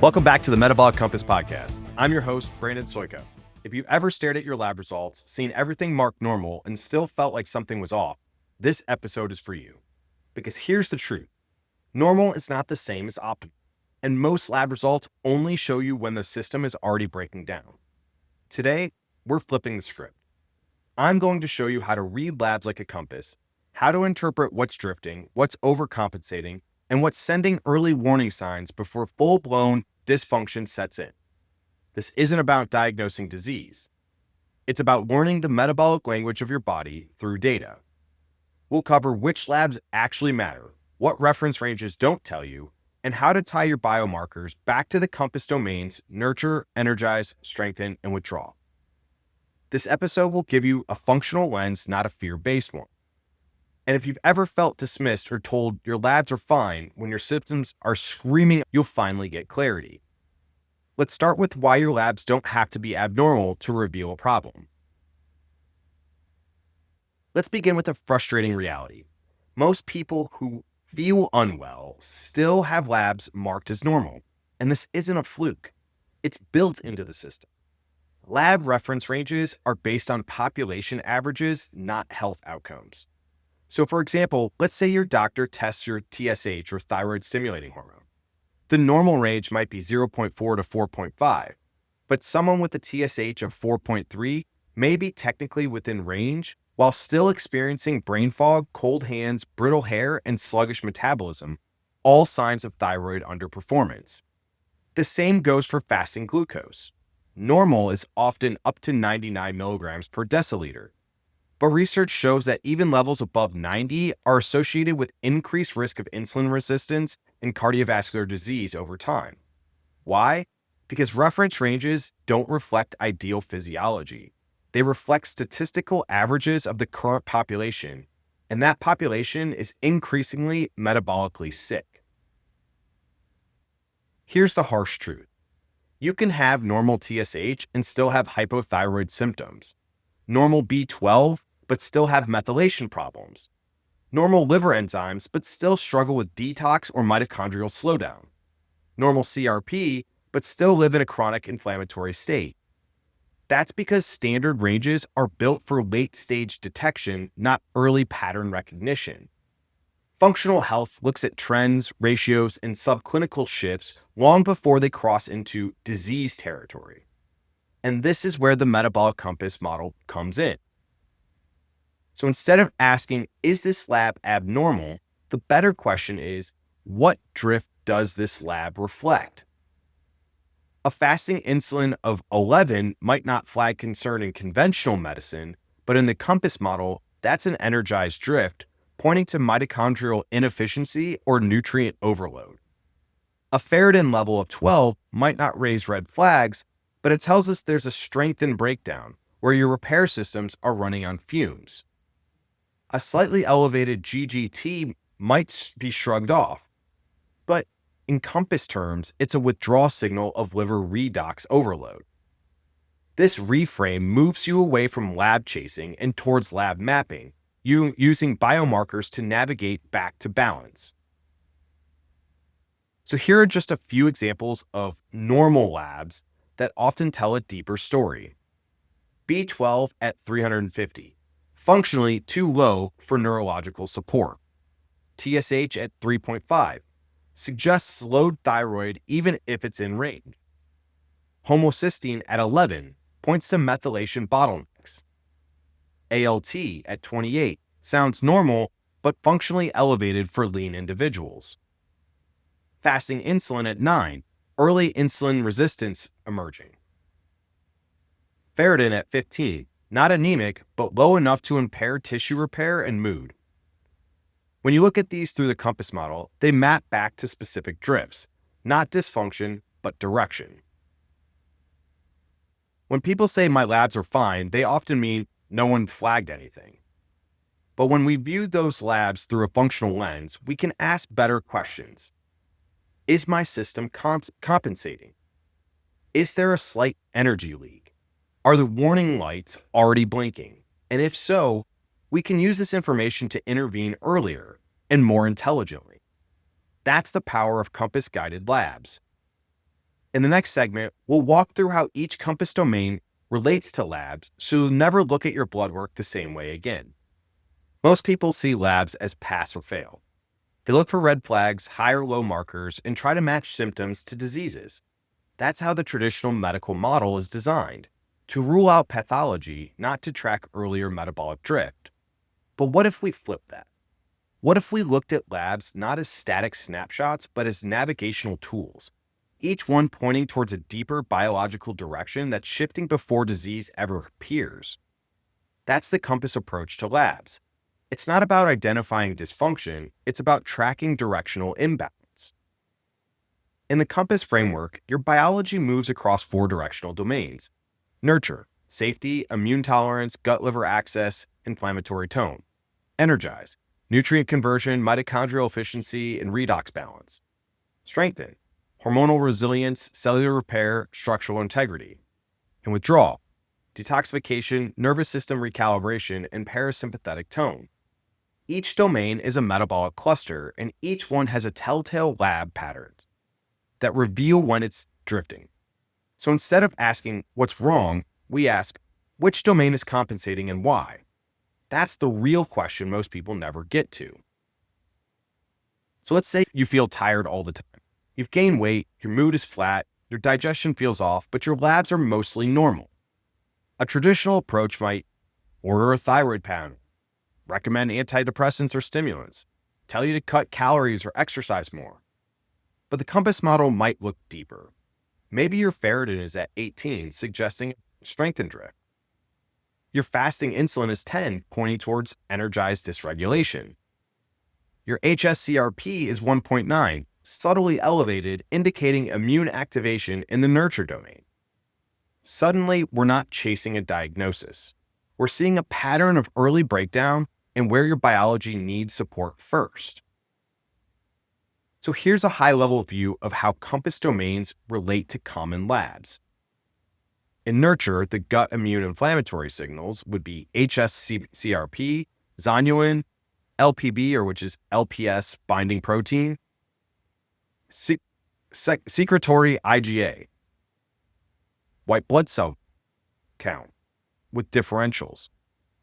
Welcome back to the Metabolic Compass podcast. I'm your host, Brandon Soyka. If you've ever stared at your lab results, seen everything marked normal, and still felt like something was off, this episode is for you. Because here's the truth. Normal is not the same as optimal, and most lab results only show you when the system is already breaking down. Today, we're flipping the script. I'm going to show you how to read labs like a compass, how to interpret what's drifting, what's overcompensating, and what's sending early warning signs before full-blown dysfunction sets in. This isn't about diagnosing disease. It's about learning the metabolic language of your body through data. We'll cover which labs actually matter, what reference ranges don't tell you, and how to tie your biomarkers back to the compass domains nurture, energize, strengthen, and withdraw. This episode will give you a functional lens, not a fear-based one. And if you've ever felt dismissed or told your labs are fine when your symptoms are screaming, you'll finally get clarity. Let's start with why your labs don't have to be abnormal to reveal a problem. Let's begin with a frustrating reality. Most people who feel unwell still have labs marked as normal, and this isn't a fluke. It's built into the system. Lab reference ranges are based on population averages, not health outcomes. So for example, let's say your doctor tests your TSH or thyroid stimulating hormone. The normal range might be 0.4 to 4.5, but someone with a TSH of 4.3 may be technically within range while still experiencing brain fog, cold hands, brittle hair, and sluggish metabolism, all signs of thyroid underperformance. The same goes for fasting glucose. Normal is often up to 99 milligrams per deciliter. But research shows that even levels above 90 are associated with increased risk of insulin resistance and cardiovascular disease over time. Why? Because reference ranges don't reflect ideal physiology. They reflect statistical averages of the current population, and that population is increasingly metabolically sick. Here's the harsh truth. You can have normal TSH and still have hypothyroid symptoms. Normal B12, but still have methylation problems. Normal liver enzymes, but still struggle with detox or mitochondrial slowdown. Normal CRP, but still live in a chronic inflammatory state. That's because standard ranges are built for late-stage detection, not early pattern recognition. Functional health looks at trends, ratios, and subclinical shifts long before they cross into disease territory. And this is where the metabolic compass model comes in. So instead of asking, is this lab abnormal? The better question is, what drift does this lab reflect? A fasting insulin of 11 might not flag concern in conventional medicine, but in the compass model, that's an energized drift, pointing to mitochondrial inefficiency or nutrient overload. A ferritin level of 12 might not raise red flags, but it tells us there's a strengthened breakdown where your repair systems are running on fumes. A slightly elevated GGT might be shrugged off, but in compass terms, it's a withdrawal signal of liver redox overload. This reframe moves you away from lab chasing and towards lab mapping, using biomarkers to navigate back to balance. So here are just a few examples of normal labs that often tell a deeper story. B12 at 350. Functionally too low for neurological support. TSH at 3.5 suggests slowed thyroid even if it's in range. Homocysteine at 11 points to methylation bottlenecks. ALT at 28 sounds normal but functionally elevated for lean individuals. Fasting insulin at 9, early insulin resistance emerging. Ferritin at 15, not anemic, but low enough to impair tissue repair and mood. When you look at these through the compass model, they map back to specific drifts, not dysfunction, but direction. When people say my labs are fine, they often mean no one flagged anything. But when we view those labs through a functional lens, we can ask better questions. Is my system compensating? Is there a slight energy leak? Are the warning lights already blinking? And if so, we can use this information to intervene earlier and more intelligently. That's the power of compass-guided labs. In the next segment, we'll walk through how each Compass domain relates to labs so you'll never look at your blood work the same way again. Most people see labs as pass or fail. They look for red flags, high or low markers, and try to match symptoms to diseases. That's how the traditional medical model is designed, to rule out pathology, not to track earlier metabolic drift. But what if we flip that? What if we looked at labs not as static snapshots, but as navigational tools, each one pointing towards a deeper biological direction that's shifting before disease ever appears? That's the Compass approach to labs. It's not about identifying dysfunction, it's about tracking directional imbalance. In the Compass framework, your biology moves across 4 directional domains: nurture, safety, immune tolerance, gut-liver axis, inflammatory tone; energize, nutrient conversion, mitochondrial efficiency, and redox balance; strengthen, hormonal resilience, cellular repair, structural integrity; and withdraw, detoxification, nervous system recalibration, and parasympathetic tone. Each domain is a metabolic cluster, and each one has a telltale lab pattern that reveal when it's drifting. So instead of asking what's wrong, we ask which domain is compensating and why. That's the real question most people never get to. So let's say you feel tired all the time. You've gained weight, your mood is flat, your digestion feels off, but your labs are mostly normal. A traditional approach might order a thyroid panel, recommend antidepressants or stimulants, tell you to cut calories or exercise more. But the Compass model might look deeper. Maybe your ferritin is at 18, suggesting strength and drift. Your fasting insulin is 10, pointing towards energized dysregulation. Your HSCRP is 1.9, subtly elevated, indicating immune activation in the nurture domain. Suddenly, we're not chasing a diagnosis. We're seeing a pattern of early breakdown and where your biology needs support first. So here's a high-level view of how Compass domains relate to common labs. In nurture, the gut immune inflammatory signals would be HSCRP, zonulin, LPB, or which is LPS binding protein, secretory IgA, white blood cell count with differentials,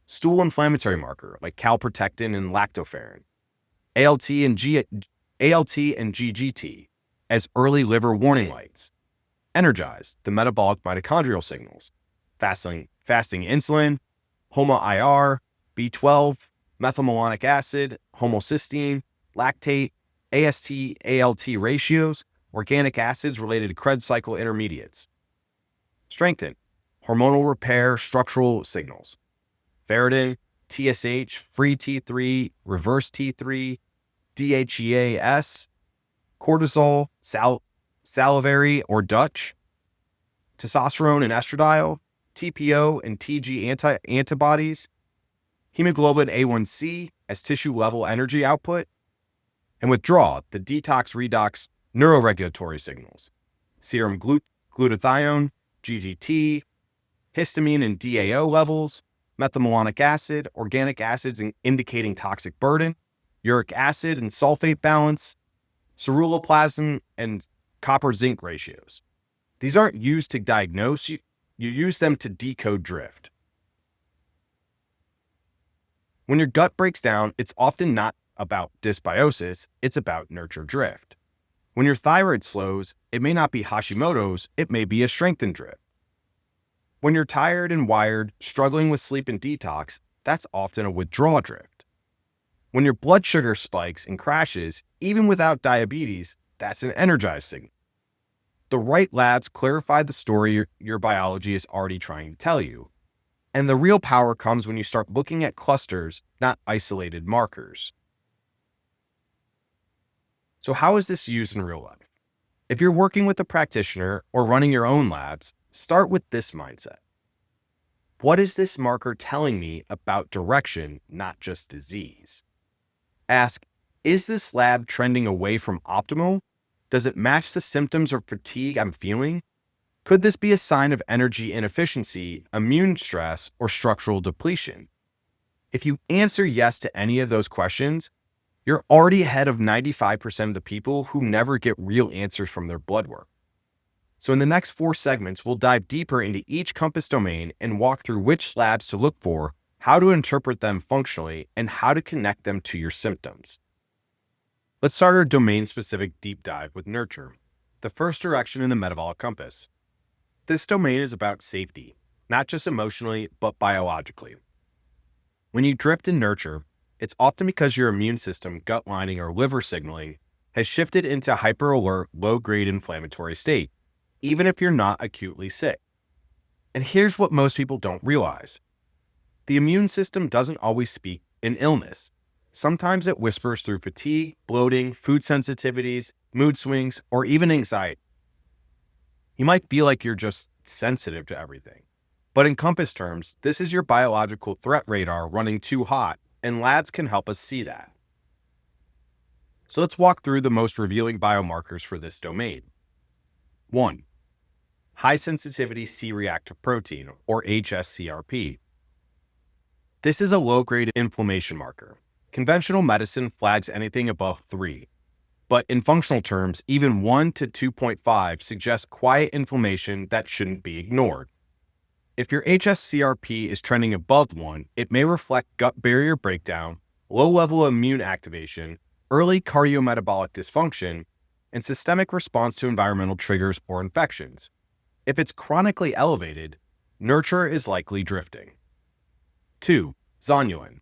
stool inflammatory marker like calprotectin and lactoferrin, ALT and GGT as early liver warning lights, Energize, the metabolic mitochondrial signals, fasting insulin, HOMA-IR, B12, methylmalonic acid, homocysteine, lactate, AST-ALT ratios, organic acids related to Krebs cycle intermediates. Strengthen, hormonal repair, structural signals, ferritin, TSH, free T3, reverse T3, DHEA-S, cortisol, salivary or Dutch, testosterone and estradiol, TPO and TG antibodies, hemoglobin A1C as tissue level energy output, and withdraw, the detox redox neuroregulatory signals, serum glutathione, GGT, histamine and DAO levels, methylmalonic acid, organic acids indicating toxic burden, uric acid and sulfate balance, ceruloplasmin and copper zinc ratios. These aren't used to diagnose, you use them to decode drift. When your gut breaks down, it's often not about dysbiosis, it's about nurture drift. When your thyroid slows, it may not be Hashimoto's, it may be a strengthened drift. When you're tired and wired, struggling with sleep and detox, that's often a withdrawal drift. When your blood sugar spikes and crashes, even without diabetes, that's an energized signal. The right labs clarify the story your biology is already trying to tell you. And the real power comes when you start looking at clusters, not isolated markers. So how is this used in real life? If you're working with a practitioner or running your own labs, start with this mindset. What is this marker telling me about direction, not just disease? Ask, is this lab trending away from optimal? Does it match the symptoms or fatigue I'm feeling? Could this be a sign of energy inefficiency, immune stress, or structural depletion? If you answer yes to any of those questions, you're already ahead of 95% of the people who never get real answers from their blood work. So in the next 4 segments, we'll dive deeper into each compass domain and walk through which labs to look for, how to interpret them functionally, and how to connect them to your symptoms. Let's start our domain-specific deep dive with nurture, the first direction in the metabolic compass. This domain is about safety, not just emotionally, but biologically. When you drift in nurture, it's often because your immune system, gut lining, or liver signaling has shifted into hyper-alert, low-grade inflammatory state, even if you're not acutely sick. And here's what most people don't realize. The immune system doesn't always speak in illness. Sometimes it whispers through fatigue, bloating, food sensitivities, mood swings, or even anxiety. You might feel like you're just sensitive to everything. But in compass terms, this is your biological threat radar running too hot, and labs can help us see that. So let's walk through the most revealing biomarkers for this domain. 1. High sensitivity C-reactive protein, or hsCRP. This is a low-grade inflammation marker. Conventional medicine flags anything above 3. But in functional terms, even 1 to 2.5 suggests quiet inflammation that shouldn't be ignored. If your hsCRP is trending above 1, it may reflect gut barrier breakdown, low-level immune activation, early cardiometabolic dysfunction, and systemic response to environmental triggers or infections. If it's chronically elevated, nurture is likely drifting. 2. Zonulin.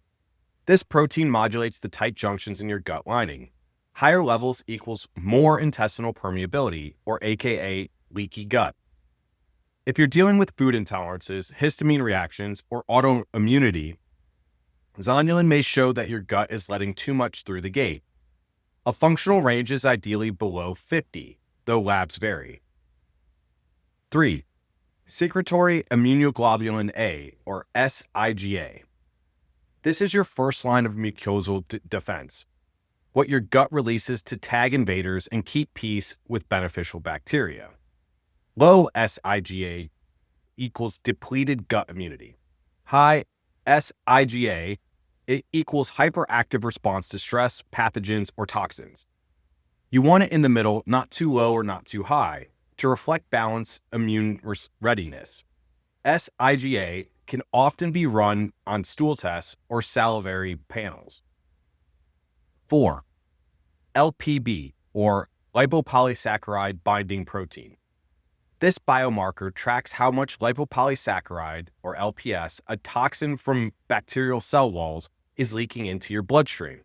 This protein modulates the tight junctions in your gut lining. Higher levels equals more intestinal permeability, or aka leaky gut. If you're dealing with food intolerances, histamine reactions, or autoimmunity, zonulin may show that your gut is letting too much through the gate. A functional range is ideally below 50, though labs vary. 3. Secretory immunoglobulin A, or SIgA. This is your first line of mucosal defense, what your gut releases to tag invaders and keep peace with beneficial bacteria. Low SIgA equals depleted gut immunity. High SIgA equals hyperactive response to stress, pathogens, or toxins. You want it in the middle, not too low or not too high, to reflect balanced immune readiness. SIgA can often be run on stool tests or salivary panels. 4. LPB, or lipopolysaccharide binding protein. This biomarker tracks how much lipopolysaccharide, or LPS, a toxin from bacterial cell walls, is leaking into your bloodstream.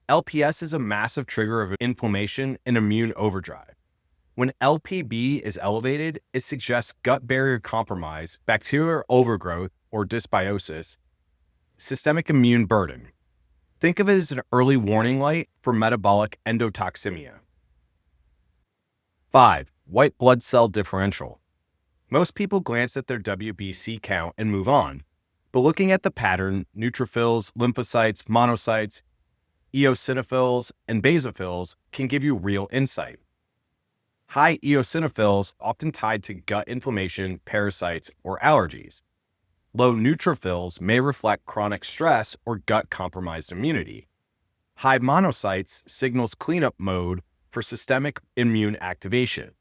LPS is a massive trigger of inflammation and immune overdrive. When LPB is elevated, it suggests gut barrier compromise, bacterial overgrowth or dysbiosis, systemic immune burden. Think of it as an early warning light for metabolic endotoxemia. 5. White blood cell differential. Most people glance at their WBC count and move on, but looking at the pattern, neutrophils, lymphocytes, monocytes, eosinophils, and basophils can give you real insight. High eosinophils often tied to gut inflammation, parasites, or allergies. Low neutrophils may reflect chronic stress or gut-compromised immunity. High monocytes signals cleanup mode for systemic immune activation.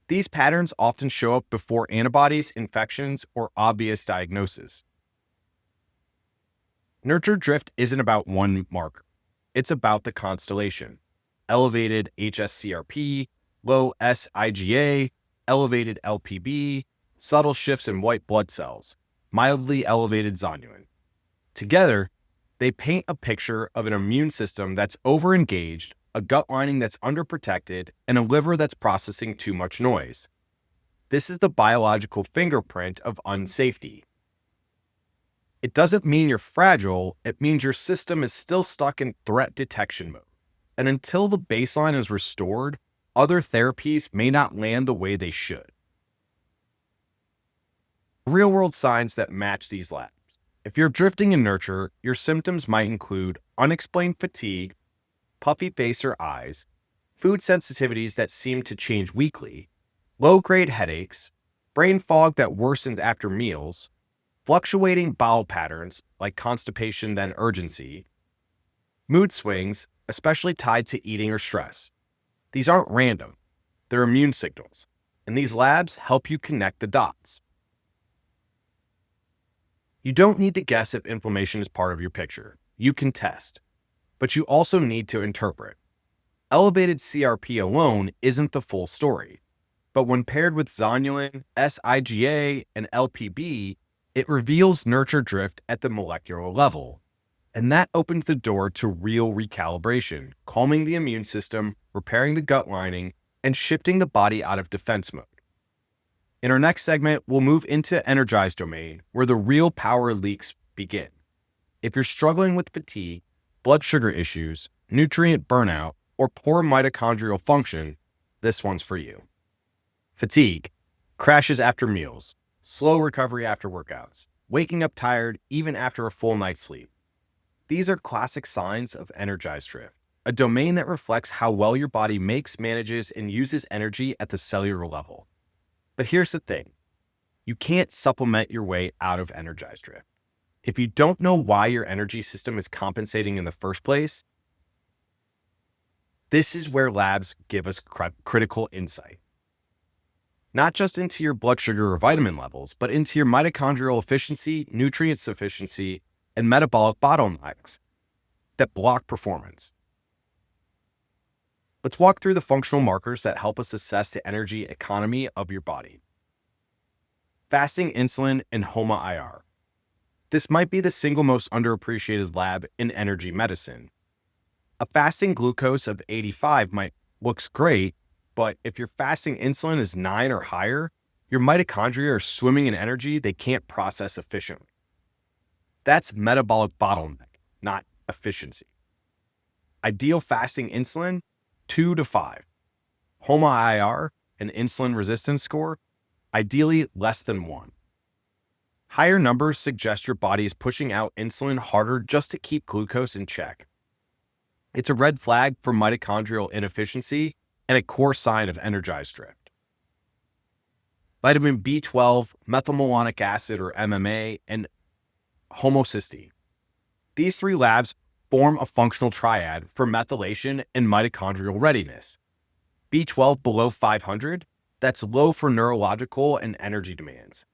These patterns often show up before antibodies, infections, or obvious diagnosis. Nurture drift isn't about one marker. It's about the constellation. Elevated hsCRP, low SIgA, elevated LPB, subtle shifts in white blood cells, mildly elevated zonulin. Together, they paint a picture of an immune system that's overengaged, a gut lining that's underprotected, and a liver that's processing too much noise. This is the biological fingerprint of unsafety. It doesn't mean you're fragile, it means your system is still stuck in threat detection mode. And until the baseline is restored, other therapies may not land the way they should. Real-world signs that match these labs. If you're drifting in nurture, your symptoms might include unexplained fatigue, puffy face or eyes, food sensitivities that seem to change weekly, low-grade headaches, brain fog that worsens after meals, fluctuating bowel patterns like constipation then urgency, mood swings, especially tied to eating or stress. These aren't random, they're immune signals. and these labs help you connect the dots. You don't need to guess if inflammation is part of your picture. You can test, but you also need to interpret. Elevated CRP alone isn't the full story, but when paired with zonulin, SIGA, and LPB, it reveals nurture drift at the molecular level. And that opens the door to real recalibration, calming the immune system, repairing the gut lining, and shifting the body out of defense mode. In our next segment, we'll move into Energize domain, where the real power leaks begin. If you're struggling with fatigue, blood sugar issues, nutrient burnout, or poor mitochondrial function, this one's for you. Fatigue, crashes after meals, slow recovery after workouts, waking up tired even after a full night's sleep. These are classic signs of Energize drift, a domain that reflects how well your body makes, manages, and uses energy at the cellular level. But here's the thing. You can't supplement your way out of Energize drift. If you don't know why your energy system is compensating in the first place, this is where labs give us critical insight. Not just into your blood sugar or vitamin levels, but into your mitochondrial efficiency, nutrient sufficiency, and metabolic bottlenecks that block performance. Let's walk through the functional markers that help us assess the energy economy of your body. Fasting insulin and HOMA-IR. This might be the single most underappreciated lab in energy medicine. A fasting glucose of 85 looks great, but if your fasting insulin is 9 or higher, your mitochondria are swimming in energy they can't process efficiently. That's metabolic bottleneck, not efficiency. Ideal fasting insulin, 2 to 5. HOMA-IR, an insulin resistance score, ideally less than 1. Higher numbers suggest your body is pushing out insulin harder just to keep glucose in check. It's a red flag for mitochondrial inefficiency and a core sign of Energize drift. Vitamin B12, methylmalonic acid or MMA, and homocysteine. These three labs form a functional triad for methylation and mitochondrial readiness. B12 below 500, that's low for neurological and energy demands.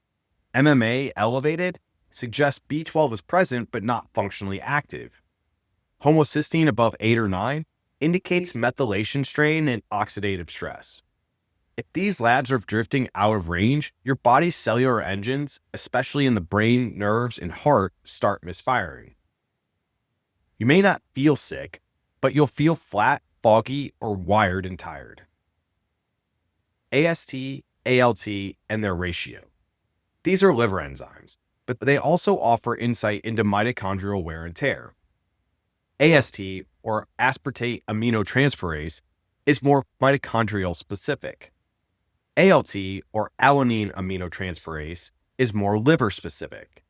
MMA elevated suggests B12 is present but not functionally active. Homocysteine above 8 or 9 indicates methylation strain and oxidative stress. If these labs are drifting out of range, your body's cellular engines, especially in the brain, nerves, and heart, start misfiring. You may not feel sick, but you'll feel flat, foggy, or wired and tired. AST, ALT, and their ratio. These are liver enzymes, but they also offer insight into mitochondrial wear and tear. AST, or aspartate aminotransferase, is more mitochondrial specific. ALT, or alanine aminotransferase, is more liver specific.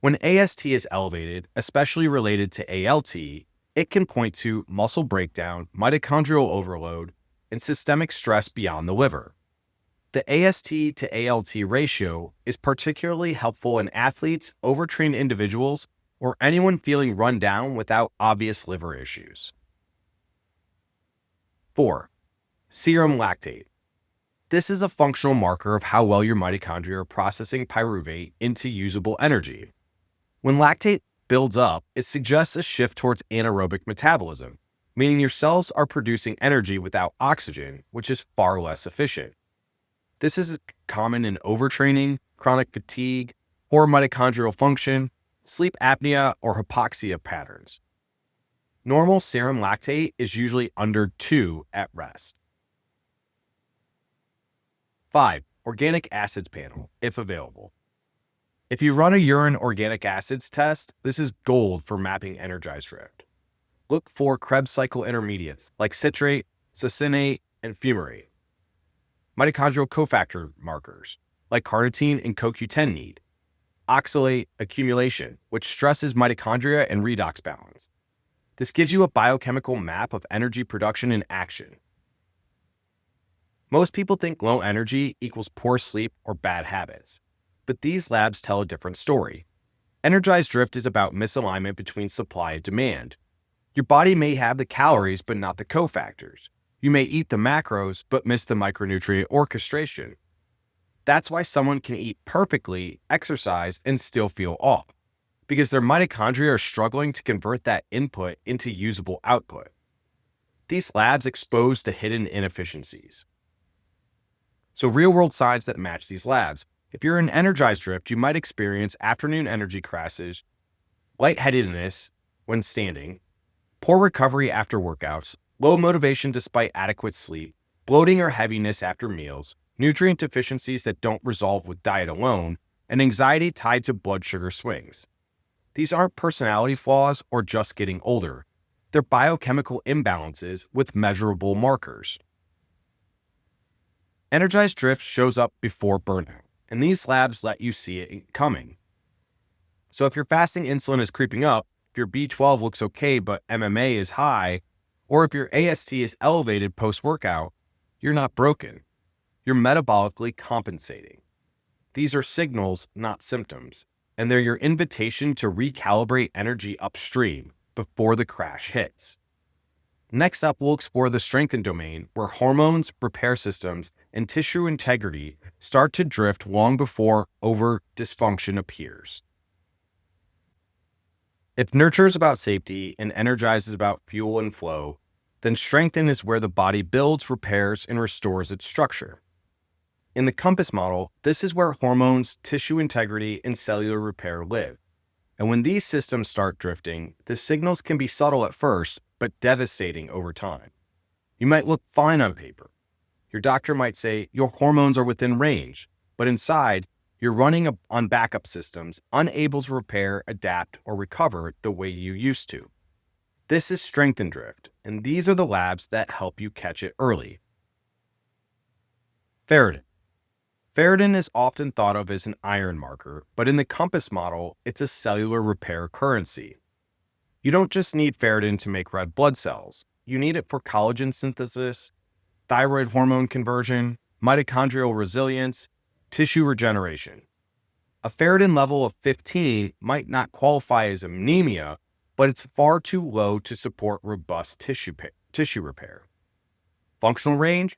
When AST is elevated, especially related to ALT, it can point to muscle breakdown, mitochondrial overload, and systemic stress beyond the liver. The AST to ALT ratio is particularly helpful in athletes, overtrained individuals, or anyone feeling run down without obvious liver issues. 4. Serum lactate. This is a functional marker of how well your mitochondria are processing pyruvate into usable energy. When lactate builds up, it suggests a shift towards anaerobic metabolism, meaning your cells are producing energy without oxygen, which is far less efficient. This is common in overtraining, chronic fatigue, poor mitochondrial function, sleep apnea, or hypoxia patterns. Normal serum lactate is usually under 2 at rest. 5. Organic acids panel, if available. If you run a urine organic acids test, this is gold for mapping Energize drift. Look for Krebs cycle intermediates like citrate, succinate, and fumarate. Mitochondrial cofactor markers like carnitine and CoQ10 need. Oxalate accumulation, which stresses mitochondria and redox balance. This gives you a biochemical map of energy production in action. Most people think low energy equals poor sleep or bad habits, but these labs tell a different story. Energize drift is about misalignment between supply and demand. Your body may have the calories but not the cofactors. You may eat the macros, but miss the micronutrient orchestration. That's why someone can eat perfectly, exercise, and still feel off, because their mitochondria are struggling to convert that input into usable output. These labs expose the hidden inefficiencies. So real-world signs that match these labs. If you're in Energize drift, you might experience afternoon energy crashes, lightheadedness when standing, poor recovery after workouts, low motivation despite adequate sleep, bloating or heaviness after meals, nutrient deficiencies that don't resolve with diet alone, and anxiety tied to blood sugar swings. These aren't personality flaws or just getting older. They're biochemical imbalances with measurable markers. Energize drift shows up before burnout, and these labs let you see it coming. So if your fasting insulin is creeping up, if your B12 looks okay but MMA is high, or if your AST is elevated post-workout, you're not broken. You're metabolically compensating. These are signals, not symptoms, and they're your invitation to recalibrate energy upstream before the crash hits. Next up, we'll explore the strengthen domain, where hormones, repair systems, and tissue integrity start to drift long before over dysfunction appears. If nurture is about safety and energize is about fuel and flow, then strengthen is where the body builds, repairs, and restores its structure. In the Compass model, this is where hormones, tissue integrity, and cellular repair live. And when these systems start drifting, the signals can be subtle at first, but devastating over time. You might look fine on paper. Your doctor might say your hormones are within range, but inside, you're running on backup systems, unable to repair, adapt, or recover the way you used to. This is strengthen drift, and these are the labs that help you catch it early. Ferritin. Ferritin is often thought of as an iron marker, but in the Compass model, it's a cellular repair currency. You don't just need ferritin to make red blood cells. You need it for collagen synthesis, thyroid hormone conversion, mitochondrial resilience, tissue regeneration. A ferritin level of 15 might not qualify as anemia, but it's far too low to support robust tissue repair. Functional range?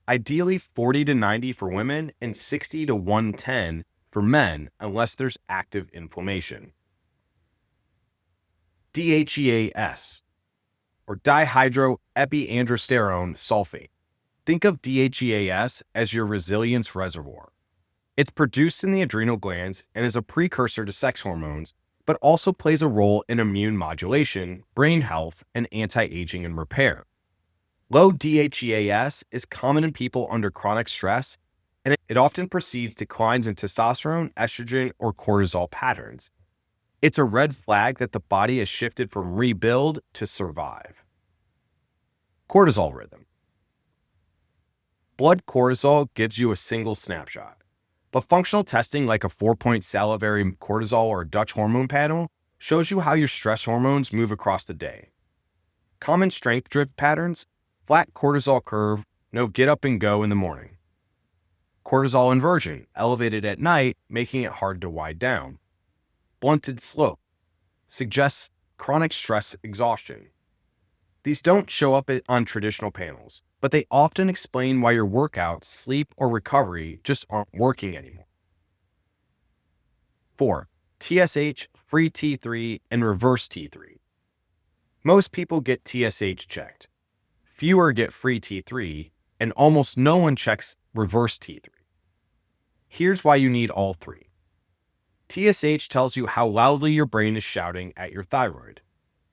Ideally 40 to 90 for women and 60 to 110 for men unless there's active inflammation. DHEA-S, or dihydroepiandrosterone sulfate. Think of DHEA-S as your resilience reservoir. It's produced in the adrenal glands and is a precursor to sex hormones, but also plays a role in immune modulation, brain health, and anti-aging and repair. Low DHEA-S is common in people under chronic stress, and it often precedes declines in testosterone, estrogen, or cortisol patterns. It's a red flag that the body has shifted from rebuild to survive. Cortisol rhythm. Blood cortisol gives you a single snapshot, but functional testing like a 4-point salivary cortisol or Dutch hormone panel shows you how your stress hormones move across the day. Common strength drift patterns: flat cortisol curve, no get up and go in the morning. Cortisol inversion, elevated at night, making it hard to wind down. Blunted slope, suggests chronic stress exhaustion. These don't show up on traditional panels, but they often explain why your workouts, sleep, or recovery just aren't working anymore. 4. TSH, free T3, and reverse T3. Most people get TSH checked. Fewer get free T3, and almost no one checks reverse T3. Here's why you need all three. TSH tells you how loudly your brain is shouting at your thyroid.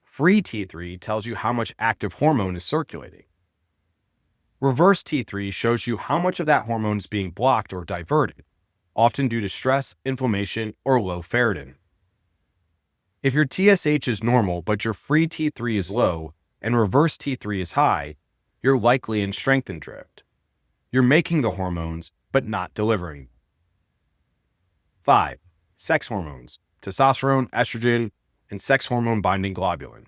Free T3 tells you how much active hormone is circulating. Reverse T3 shows you how much of that hormone is being blocked or diverted, often due to stress, inflammation, or low ferritin. If your TSH is normal but your free T3 is low and reverse T3 is high, you're likely in strengthen drift. You're making the hormones, but not delivering. 5. Sex hormones: testosterone, estrogen, and sex hormone binding globulin.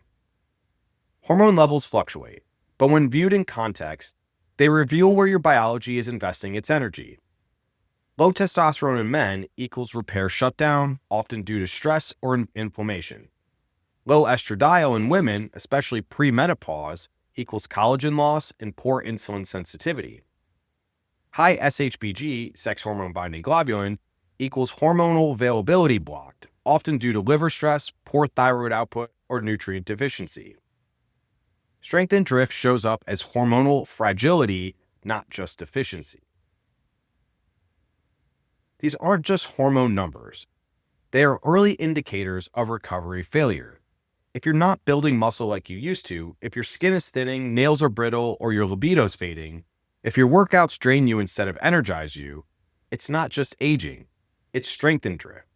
Hormone levels fluctuate, but when viewed in context, they reveal where your biology is investing its energy. Low testosterone in men equals repair shutdown, often due to stress or inflammation. Low estradiol in women, especially pre-menopause, equals collagen loss and poor insulin sensitivity. High SHBG, sex hormone binding globulin, equals hormonal availability blocked, often due to liver stress, poor thyroid output, or nutrient deficiency. Strength and drift shows up as hormonal fragility, not just deficiency. These aren't just hormone numbers. They are early indicators of recovery failure. If you're not building muscle like you used to, if your skin is thinning, nails are brittle, or your libido's fading, if your workouts drain you instead of energize you, it's not just aging, it's strength and drift.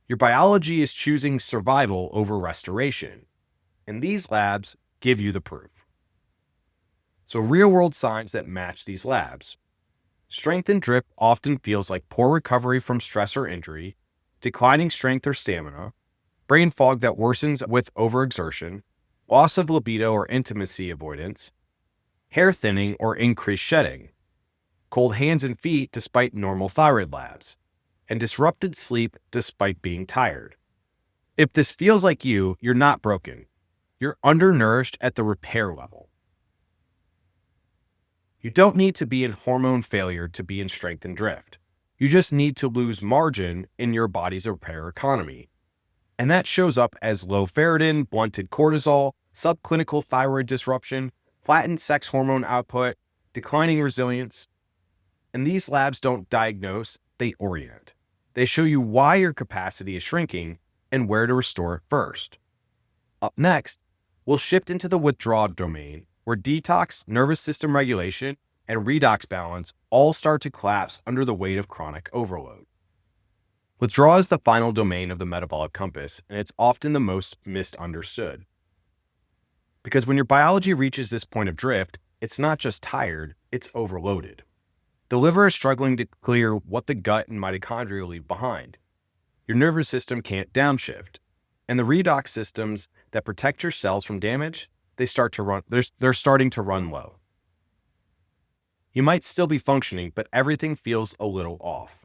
Your biology is choosing survival over restoration, and these labs give you the proof. So real-world signs that match these labs. Strength and drift often feels like poor recovery from stress or injury, declining strength or stamina, brain fog that worsens with overexertion, loss of libido or intimacy avoidance, hair thinning or increased shedding, cold hands and feet despite normal thyroid labs, and disrupted sleep despite being tired. If this feels like you're not broken. You're undernourished at the repair level. You don't need to be in hormone failure to be in strength and drift. You just need to lose margin in your body's repair economy. And that shows up as low ferritin, blunted cortisol, subclinical thyroid disruption, flattened sex hormone output, declining resilience. And these labs don't diagnose, they orient. They show you why your capacity is shrinking and where to restore it first. Up next, we'll shift into the withdrawal domain, where detox, nervous system regulation, and redox balance all start to collapse under the weight of chronic overload. Withdrawal is the final domain of the metabolic compass, and it's often the most misunderstood. Because when your biology reaches this point of drift, it's not just tired, it's overloaded. The liver is struggling to clear what the gut and mitochondria leave behind. Your nervous system can't downshift, and the redox systems that protect your cells from damage, they're starting to run low. You might still be functioning, but everything feels a little off.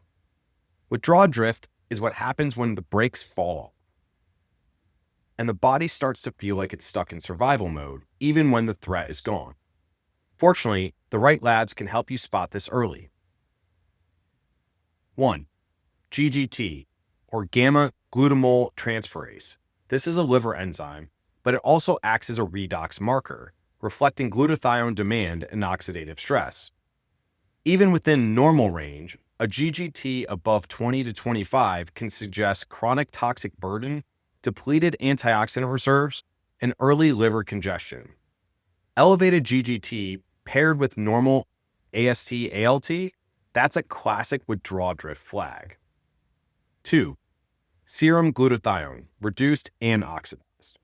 Withdrawal drift is what happens when the brakes fall off, and the body starts to feel like it's stuck in survival mode, even when the threat is gone. Fortunately, the right labs can help you spot this early. 1. GGT, or gamma-glutamyl transferase. This is a liver enzyme, but it also acts as a redox marker, reflecting glutathione demand and oxidative stress. Even within normal range, a GGT above 20 to 25 can suggest chronic toxic burden, depleted antioxidant reserves, and early liver congestion. Elevated GGT paired with normal AST/ALT, that's a classic withdrawal drift flag. 2. Serum glutathione, reduced and oxidized.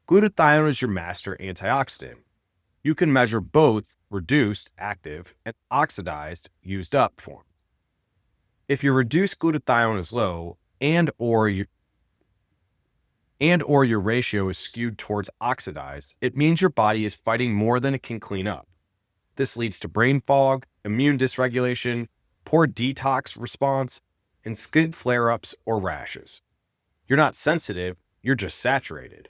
Glutathione is your master antioxidant. You can measure both reduced, active, and oxidized, used up form. If your reduced glutathione is low and or your ratio is skewed towards oxidized, it means your body is fighting more than it can clean up. This leads to brain fog, immune dysregulation, poor detox response, and skin flare-ups or rashes. You're not sensitive, you're just saturated.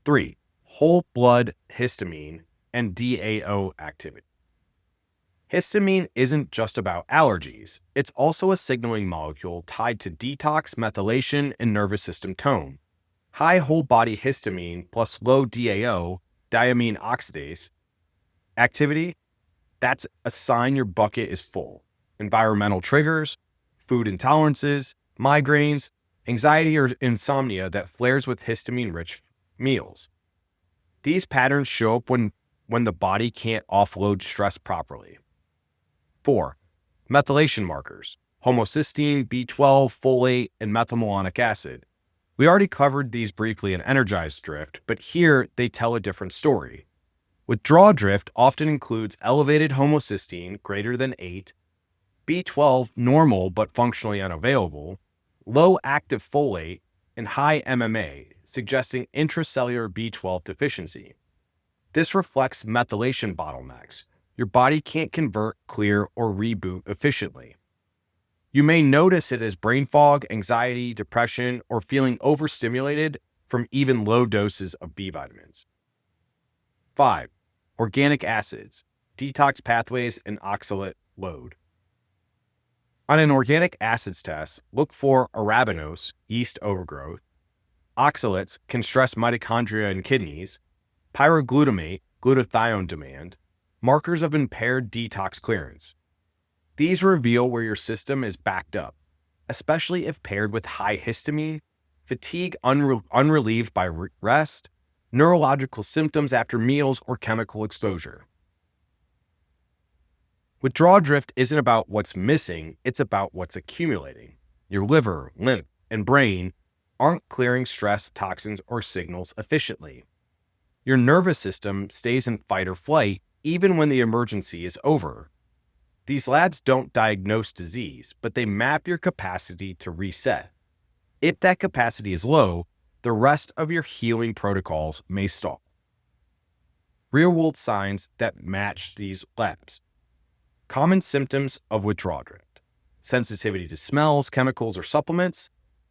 3. Whole blood histamine and DAO activity. Histamine isn't just about allergies, it's also a signaling molecule tied to detox, methylation, and nervous system tone. High whole body histamine plus low DAO, diamine oxidase, activity, that's a sign your bucket is full. Environmental triggers, food intolerances, migraines, anxiety or insomnia that flares with histamine-rich meals. These patterns show up when the body can't offload stress properly. 4. Methylation markers, homocysteine, B12, folate, and methylmalonic acid. We already covered these briefly in Energize drift, but here they tell a different story. Withdrawal drift often includes elevated homocysteine greater than 8, B12 normal but functionally unavailable, low active folate, and high MMA, suggesting intracellular B12 deficiency. This reflects methylation bottlenecks. Your body can't convert, clear, or reboot efficiently. You may notice it as brain fog, anxiety, depression, or feeling overstimulated from even low doses of B vitamins. 5. Organic acids, detox pathways, and oxalate load. On an organic acids test, look for arabinose, yeast overgrowth. Oxalates can stress mitochondria in kidneys. Pyroglutamate, glutathione demand. Markers of impaired detox clearance. These reveal where your system is backed up, especially if paired with high histamine, fatigue unrelieved by rest, neurological symptoms after meals, or chemical exposure. Withdrawal drift isn't about what's missing, it's about what's accumulating. Your liver, lymph, and brain aren't clearing stress, toxins, or signals efficiently. Your nervous system stays in fight or flight even when the emergency is over. These labs don't diagnose disease, but they map your capacity to reset. If that capacity is low, the rest of your healing protocols may stall. Real-world signs that match these labs. Common symptoms of withdrawal drift: sensitivity to smells, chemicals, or supplements,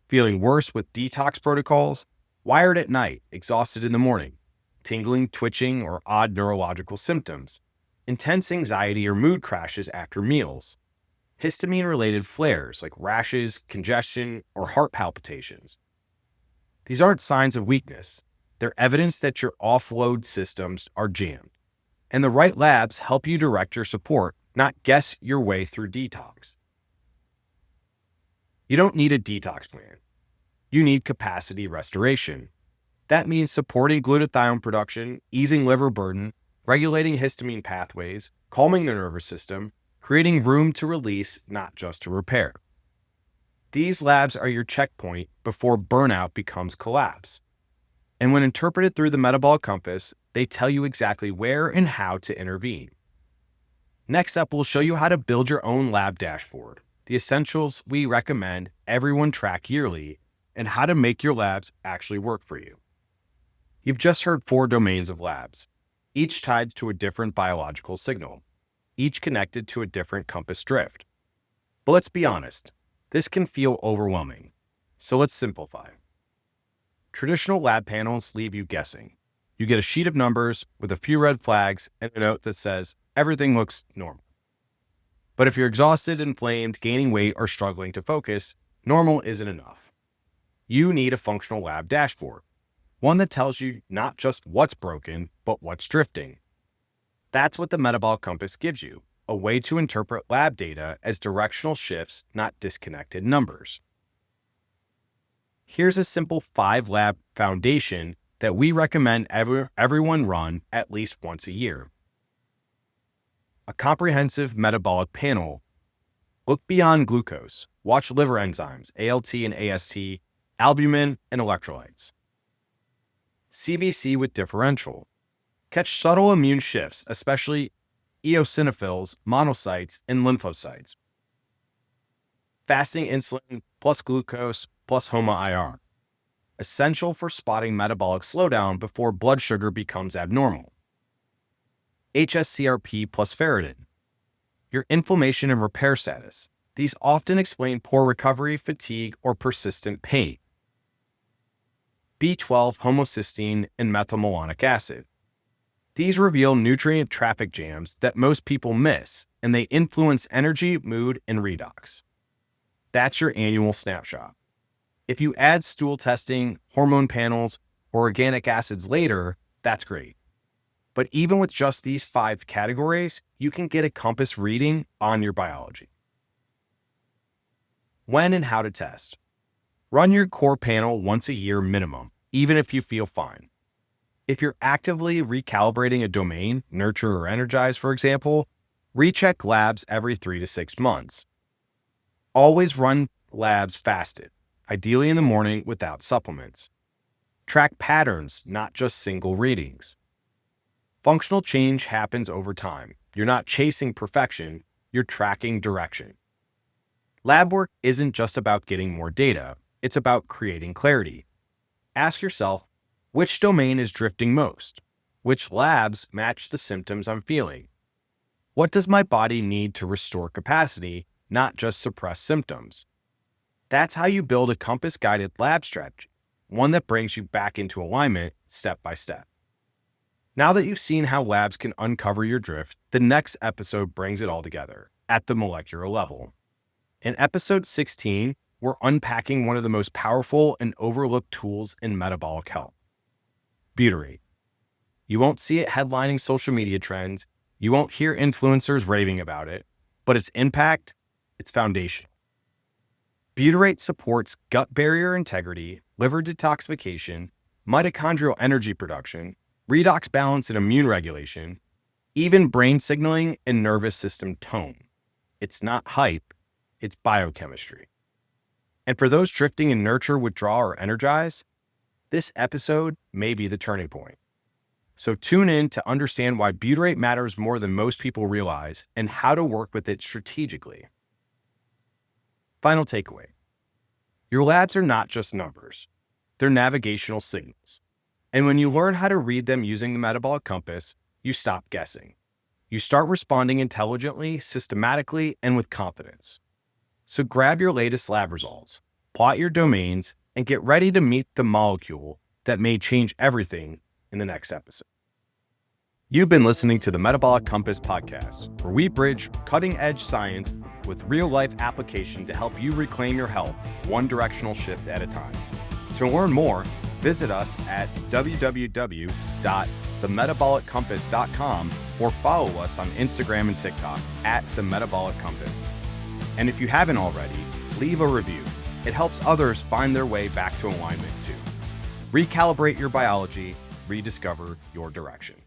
feeling worse with detox protocols, wired at night, exhausted in the morning, tingling, twitching, or odd neurological symptoms, intense anxiety or mood crashes after meals, histamine-related flares like rashes, congestion, or heart palpitations. These aren't signs of weakness. They're evidence that your offload systems are jammed, and the right labs help you direct your support, not guess your way through detox. You don't need a detox plan. You need capacity restoration. That means supporting glutathione production, easing liver burden, regulating histamine pathways, calming the nervous system, creating room to release, not just to repair. These labs are your checkpoint before burnout becomes collapse. And when interpreted through the Metabolic Compass, they tell you exactly where and how to intervene. Next up, we'll show you how to build your own lab dashboard, the essentials we recommend everyone track yearly, and how to make your labs actually work for you. You've just heard 4 domains of labs, each tied to a different biological signal, each connected to a different compass drift. But let's be honest, this can feel overwhelming. So let's simplify. Traditional lab panels leave you guessing. You get a sheet of numbers with a few red flags and a note that says everything looks normal. But if you're exhausted, inflamed, gaining weight, or struggling to focus, normal isn't enough. You need a functional lab dashboard, one that tells you not just what's broken, but what's drifting. That's what the Metabolic Compass gives you, a way to interpret lab data as directional shifts, not disconnected numbers. Here's a simple 5-lab foundation that we recommend everyone run at least once a year. A comprehensive metabolic panel. Look beyond glucose. Watch liver enzymes, ALT and AST, albumin, and electrolytes. CBC with differential. Catch subtle immune shifts, especially eosinophils, monocytes, and lymphocytes. Fasting insulin plus glucose plus HOMA-IR. Essential for spotting metabolic slowdown before blood sugar becomes abnormal. HSCRP plus ferritin. Your inflammation and repair status. These often explain poor recovery, fatigue, or persistent pain. B12, homocysteine, and methylmalonic acid. These reveal nutrient traffic jams that most people miss, and they influence energy, mood, and redox. That's your annual snapshot. If you add stool testing, hormone panels, or organic acids later, that's great. But even with just these 5 categories, you can get a compass reading on your biology. When and how to test. Run your core panel once a year minimum, even if you feel fine. If you're actively recalibrating a domain, Nurture or Energize, for example, recheck labs every 3 to 6 months. Always run labs fasted, ideally in the morning without supplements. Track patterns, not just single readings. Functional change happens over time. You're not chasing perfection, you're tracking direction. Lab work isn't just about getting more data, it's about creating clarity. Ask yourself, which domain is drifting most? Which labs match the symptoms I'm feeling? What does my body need to restore capacity, not just suppress symptoms? That's how you build a compass-guided lab strategy, one that brings you back into alignment step by step. Now that you've seen how labs can uncover your drift, the next episode brings it all together at the molecular level. In episode 16, we're unpacking one of the most powerful and overlooked tools in metabolic health: butyrate. You won't see it headlining social media trends, you won't hear influencers raving about it, but its impact, it's foundational. Butyrate supports gut barrier integrity, liver detoxification, mitochondrial energy production, redox balance and immune regulation, even brain signaling and nervous system tone. It's not hype, it's biochemistry. And for those drifting in nurture, withdraw, or energize, this episode may be the turning point. So tune in to understand why butyrate matters more than most people realize and how to work with it strategically. Final takeaway. Your labs are not just numbers. They're navigational signals. And when you learn how to read them using the Metabolic Compass, you stop guessing. You start responding intelligently, systematically, and with confidence. So grab your latest lab results, plot your domains, and get ready to meet the molecule that may change everything in the next episode. You've been listening to the Metabolic Compass podcast, where we bridge cutting-edge science with real-life application to help you reclaim your health one directional shift at a time. To learn more, visit us at www.themetaboliccompass.com or follow us on Instagram and TikTok at The Metabolic Compass. And if you haven't already, leave a review. It helps others find their way back to alignment too. Recalibrate your biology, rediscover your direction.